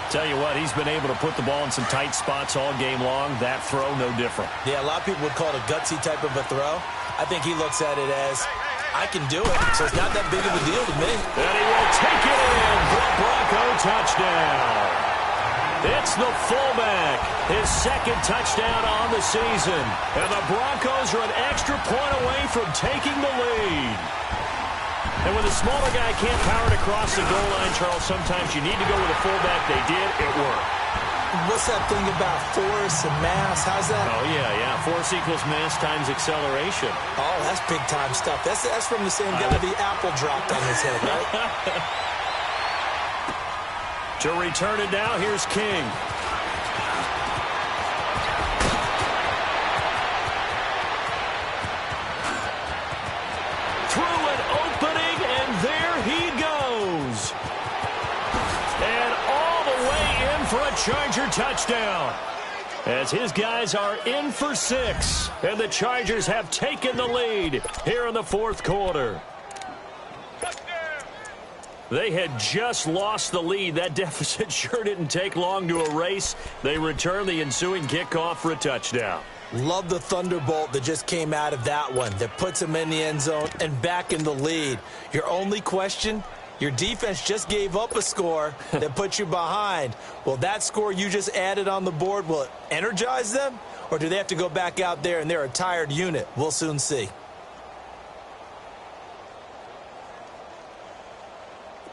Tell you what, he's been able to put the ball in some tight spots all game long. That throw, no different. Yeah, a lot of people would call it a gutsy type of a throw. I think he looks at it as, I can do it, so it's not that big of a deal to me. And he will take it in for a Bronco touchdown. It's the fullback, his 2nd touchdown on the season. And the Broncos are an extra point away from taking the lead. And when the smaller guy can't power it across the goal line, Charles, sometimes you need to go with a fullback. They did. It worked. What's that thing about force and mass? How's that? Oh, yeah. Force equals mass times acceleration. Oh, that's big-time stuff. That's from the same guy the apple dropped on his head, right? To return it now, here's King. Through an opening, and there he goes. And all the way in for a Charger touchdown. As his guys are in for 6. And the Chargers have taken the lead here in the 4th quarter. They had just lost the lead. That deficit sure didn't take long to erase. They return the ensuing kickoff for a touchdown. Love the thunderbolt that just came out of that one that puts them in the end zone and back in the lead. Your only question, your defense just gave up a score that put you behind. Well, that score you just added on the board, will it energize them? Or do they have to go back out there and they're a tired unit? We'll soon see.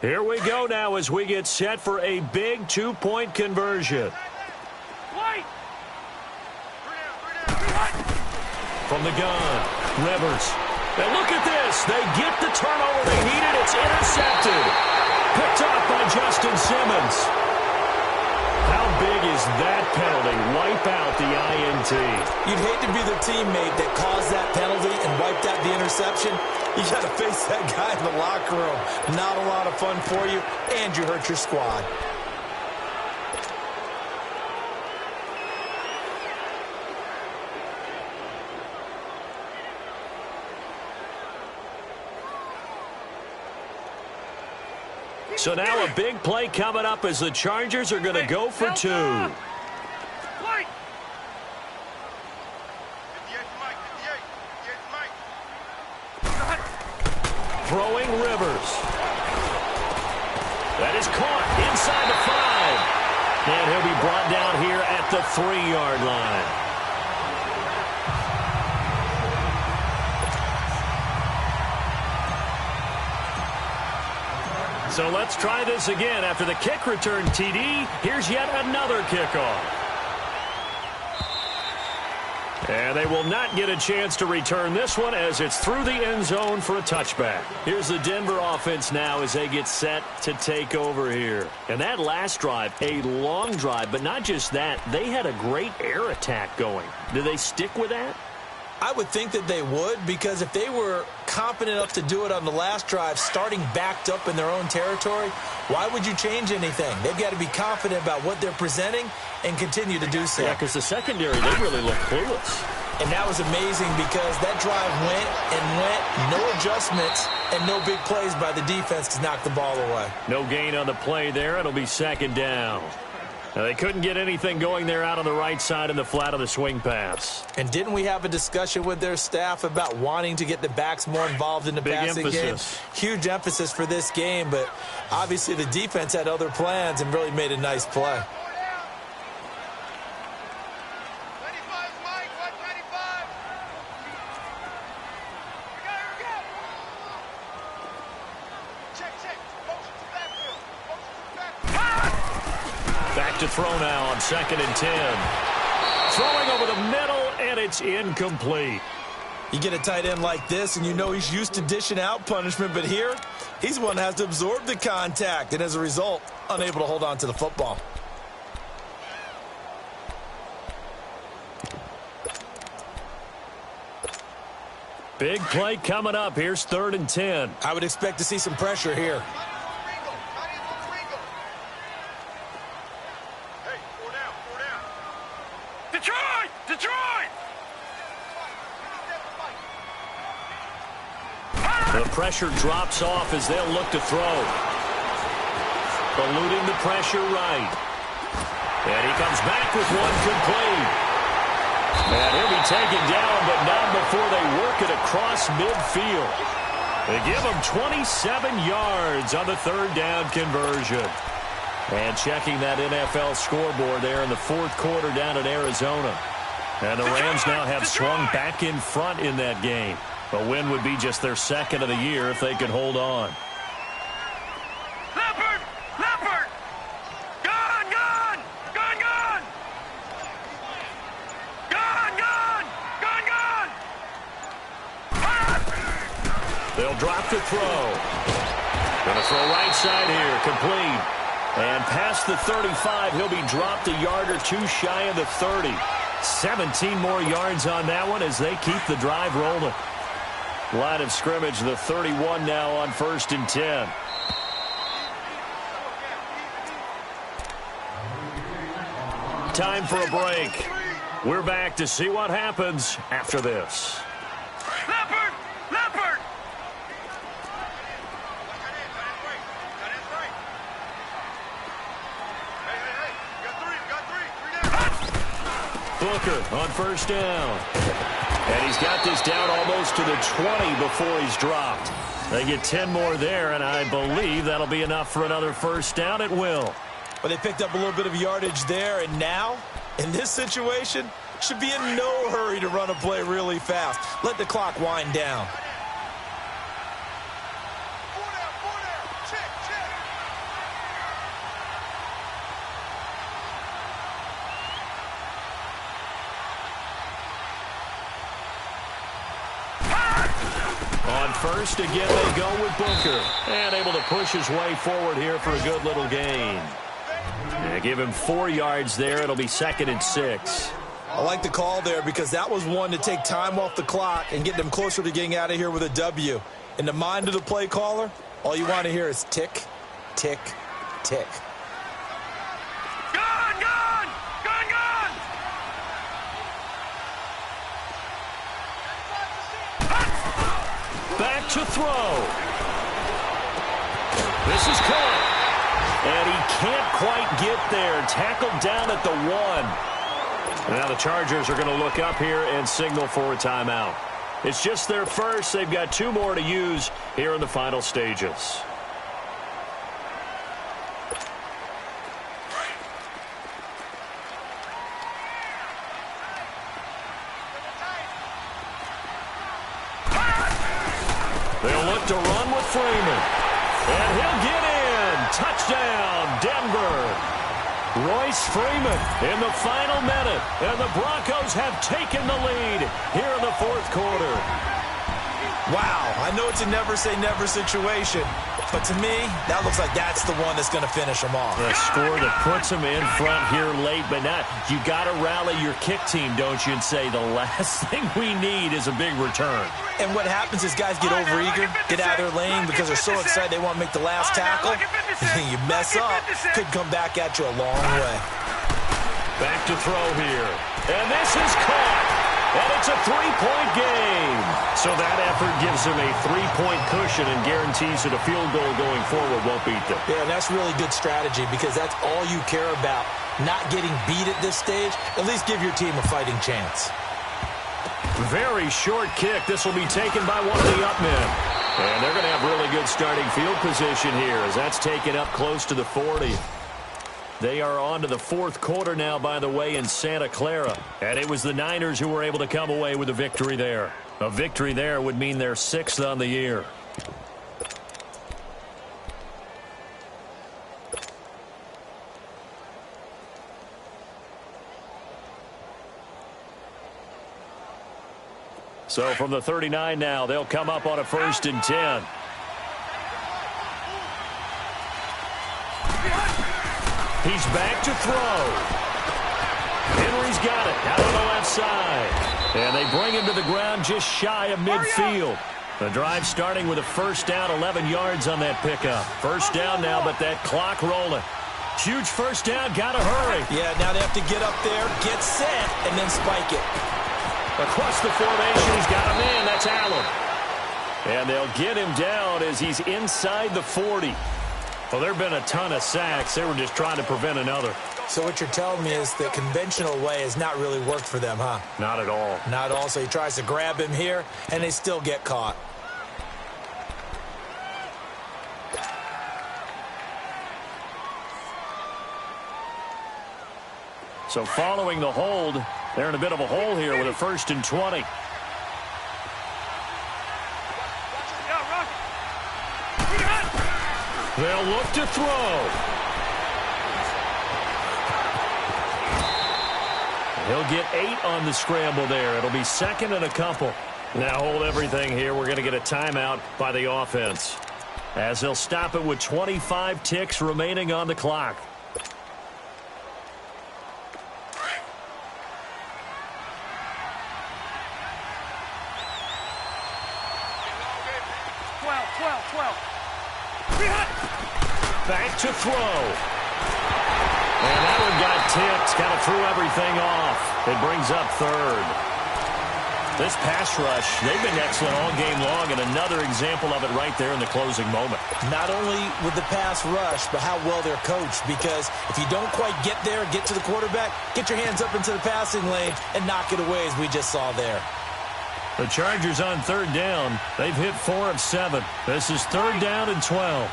Here we go now as we get set for a big 2-point conversion. From the gun, Rivers. And look at this. They get the turnover they needed. It's intercepted. Picked off by Justin Simmons. How big is that penalty? Wipe out the INT. You'd hate to be the teammate that caused that penalty and wiped out the interception. You got to face that guy in the locker room. Not a lot of fun for you, and you hurt your squad. So now a big play coming up as the Chargers are going to go for 2. Throwing Rivers. That is caught inside the 5. And he'll be brought down here at the 3-yard line. So let's try this again. After the kick return TD, here's yet another kickoff. And they will not get a chance to return this one as it's through the end zone for a touchback. Here's the Denver offense now as they get set to take over here. And that last drive, a long drive, but not just that, they had a great air attack going. Do they stick with that? I would think that they would, because if they were confident enough to do it on the last drive, starting backed up in their own territory, why would you change anything? They've got to be confident about what they're presenting and continue to do so. Yeah, because the secondary, they really look clueless. And that was amazing because that drive went and went, no adjustments, and no big plays by the defense to knock the ball away. No gain on the play there. It'll be second down. Now, they couldn't get anything going there out on the right side in the flat of the swing pass. And didn't we have a discussion with their staff about wanting to get the backs more involved in the passing game? Huge emphasis for this game, but obviously the defense had other plans and really made a nice play. To throw now on 2nd and 10. Throwing over the middle, and it's incomplete. You get a tight end like this, and you know he's used to dishing out punishment, but here, he's one that has to absorb the contact, and as a result, unable to hold on to the football. Big play coming up. Here's 3rd and 10. I would expect to see some pressure here. The pressure drops off as they'll look to throw. Eluding the pressure right. And he comes back with one complete. And he'll be taken down, but not before they work it across midfield. They give him 27 yards on the 3rd down conversion. And checking that NFL scoreboard there in the 4th quarter down in Arizona. And the Rams now have swung back in front in that game. A win would be just their 2nd of the year if they could hold on. Leopard! Leopard! Gone! Gone! Gone! Gone! Gone! Gone! Gone! Gone! They'll drop to throw. Gonna throw right side here, complete. And past the 35, he'll be dropped a yard or two shy of the 30. 17 more yards on that one as they keep the drive rolling. Line of scrimmage, the 31 now on 1st and 10. Time for a break. We're back to see what happens after this. Leopard! Leopard! Booker on 1st down. And he's got this down almost to the 20 before he's dropped. They get 10 more there, and I believe that'll be enough for another 1st down. It will. But they picked up a little bit of yardage there, and now, in this situation, should be in no hurry to run a play really fast. Let the clock wind down. On 1st, again, they go with Booker. And able to push his way forward here for a good little gain. Yeah, give him 4 yards there. It'll be 2nd and 6. I like the call there because that was one to take time off the clock and get them closer to getting out of here with a W. In the mind of the play caller, all you want to hear is tick, tick, tick. Gone! Gone! Gone! Gone! Back to throw. This is caught. And he can't quite get there. Tackled down at the 1. Now the Chargers are going to look up here and signal for a timeout. It's just their first. They've got 2 more to use here in the final stages. They'll look to run with Freeman. And he'll get in. Touchdown, Denver. Royce Freeman in the final minute, and the Broncos have taken the lead here in the fourth quarter. Wow, I know it's a never-say-never situation, but to me, that looks like that's the one that's going to finish them off. A score that puts them in front here late, but not. You got to rally your kick team, don't you, and say the last thing we need is a big return. And what happens is guys get overeager, get out of their lane because they're so excited they want to make the last tackle. You mess up, could come back at you a long way. Back to throw here. And this is caught. And it's a three-point game. So that effort gives them a three-point cushion and guarantees that a field goal going forward won't beat them. Yeah, and that's really good strategy because that's all you care about. Not getting beat at this stage. At least give your team a fighting chance. Very short kick. This will be taken by one of the up men. And they're going to have really good starting field position here as that's taken up close to the 40. They are on to the fourth quarter now, by the way, in Santa Clara. And it was the Niners who were able to come away with a victory there. A victory there would mean they're 6th on the year. So from the 39 now, they'll come up on a 1st and 10. He's back to throw. Henry's got it out on the left side. And they bring him to the ground just shy of midfield. The drive starting with a first down, 11 yards on that pickup. First down now, but that clock rolling. Huge first down, got to hurry. Yeah, now they have to get up there, get set, and then spike it. Across the formation, he's got a man. That's Allen. And they'll get him down as he's inside the 40. Well, there have been a ton of sacks. They were just trying to prevent another. So what you're telling me is the conventional way has not really worked for them, huh? Not at all. Not at all. So he tries to grab him here, and they still get caught. So following the hold, they're in a bit of a hole here with a 1st and 20. They'll look to throw. He'll get 8 on the scramble there. It'll be 2nd and a couple. Now hold everything here. We're going to get a timeout by the offense, as they'll stop it with 25 ticks remaining on the clock. Back to throw. And that one got tipped. Kind of threw everything off. It brings up 3rd. This pass rush, they've been excellent all game long, and another example of it right there in the closing moment. Not only with the pass rush, but how well they're coached, because if you don't quite get there, get to the quarterback, get your hands up into the passing lane and knock it away as we just saw there. The Chargers on 3rd down. They've hit 4 of 7. This is 3rd down and 12.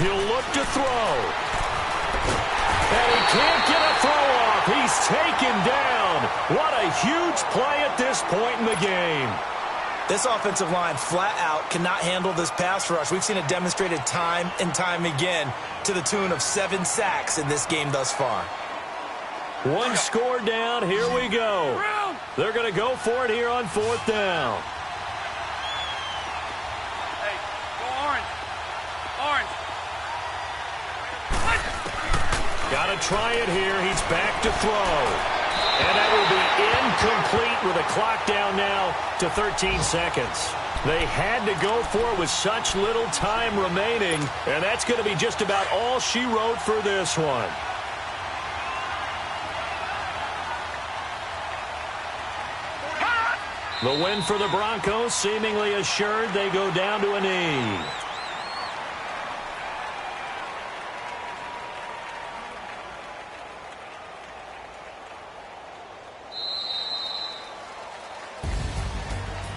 He'll look to throw. And he can't get a throw off. He's taken down. What a huge play at this point in the game. This offensive line flat out cannot handle this pass rush. We've seen it demonstrated time and time again to the tune of 7 sacks in this game thus far. One score down. Here we go. They're going to go for it here on 4th down. Hey, go orange. Orange. Got to try it here. He's back to throw. And that will be incomplete with a clock down now to 13 seconds. They had to go for it with such little time remaining, and that's going to be just about all she wrote for this one. The win for the Broncos seemingly assured. They go down to a knee.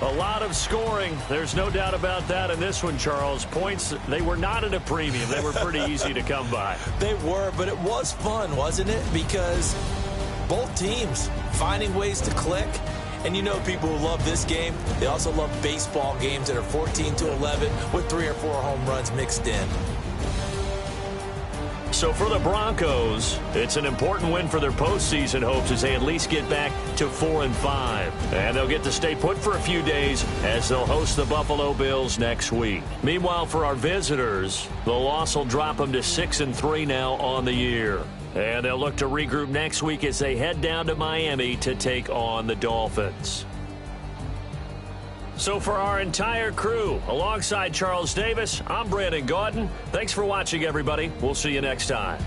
A lot of scoring. There's no doubt about that in this one, Charles. Points, they were not at a premium. They were pretty easy to come by. They were, but it was fun, wasn't it? Because both teams finding ways to click. And you know people who love this game, they also love baseball games that are 14-11 with 3 or 4 home runs mixed in. So for the Broncos, it's an important win for their postseason hopes as they at least get back to 4-5. And they'll get to stay put for a few days as they'll host the Buffalo Bills next week. Meanwhile, for our visitors, the loss will drop them to 6-3 now on the year. And they'll look to regroup next week as they head down to Miami to take on the Dolphins. So for our entire crew, alongside Charles Davis, I'm Brandon Gaudin. Thanks for watching, everybody. We'll see you next time.